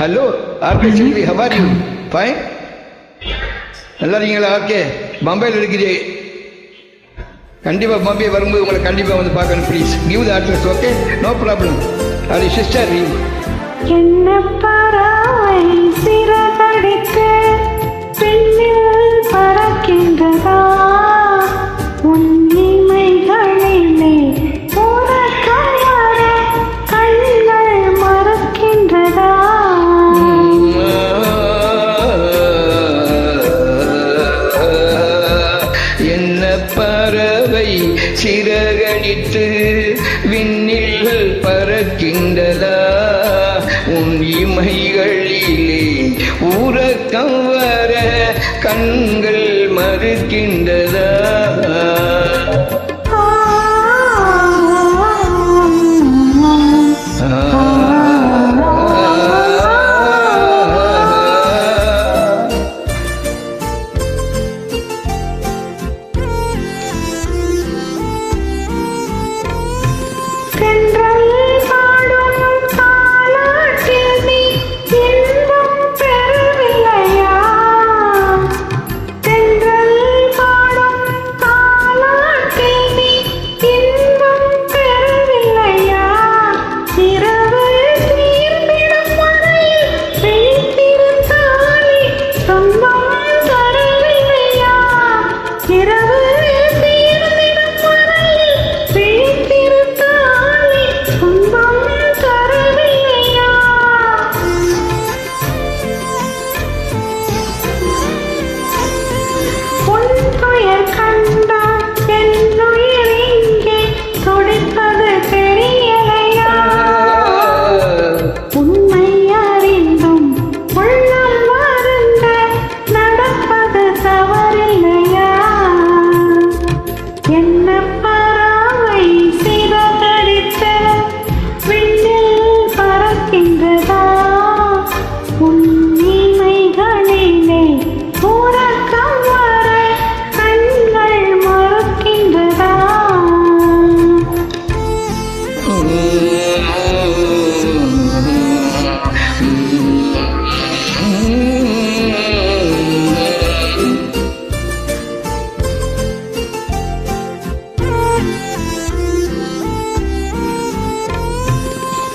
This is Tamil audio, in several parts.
Hello RK Selvi, how are you? Fine? நல்லா இருக்கீங்களா? ஓகே, பம்பாயில் இருக்கிறீ. கண்டிப்பாக பாம்பே வரும்போது உங்களை கண்டிப்பாக வந்து பார்க்கணும். Please give the address. Okay, no problem. அது சிஸ்டர். என்ன பறவை சிறகடித்து பெண்ணில் பறக்கின்றதா? உன் இமைகளிலே உறக்கம் வர கண்கள் மறக்கின்றதா? என்ன பறவை சிறகடித்து விண்ணில் பறக்கின்றதா? உன் இமைகளிலே உறக்கம் வர கண்கள் மறுக்கின்றதா?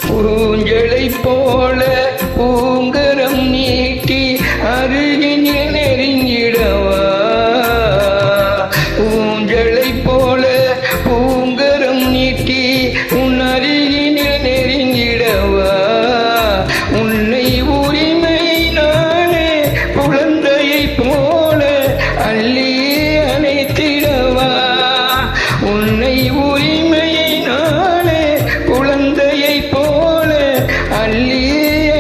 பூஞ்சலை போல பூங்கரம் நீட்டி அருகினில் நெருங்கிடவா? பூஞ்சலை போல பூங்கரம் நீட்டி உன் அருகினில் நெருங்கிடவா? உன்னை உரிமை நானே குழந்தையை போல அள்ளி அணைத்திடவா? உன்னை உரிமையை நானே குழந்தையை போல அள்ளி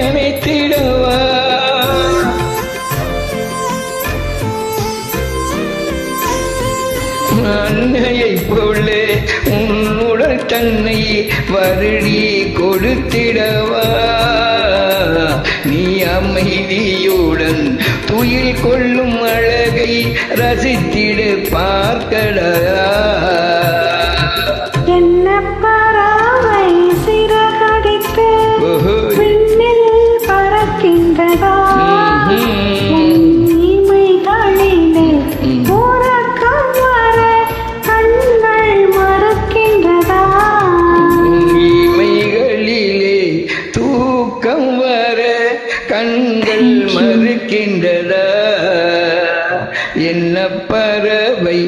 அணைத்திடவா? அன்னையை போல உன்னுடல் தன்னை வருடி கொடுத்திடவா? நீ அமைதியுடன் துயில் கொள்ளும் அழகை ரசித்திட பார்க்கடா. என்ன பறவை சிறகடித்து விண்ணில் பறக்கின்றதா? இமைகளிலே உறக்கம் வர கண்கள் மறுக்கின்றதா? இமைகளிலே தூக்கம் வர கண்கள் மறுக்கின்றதா? என்ன பறவை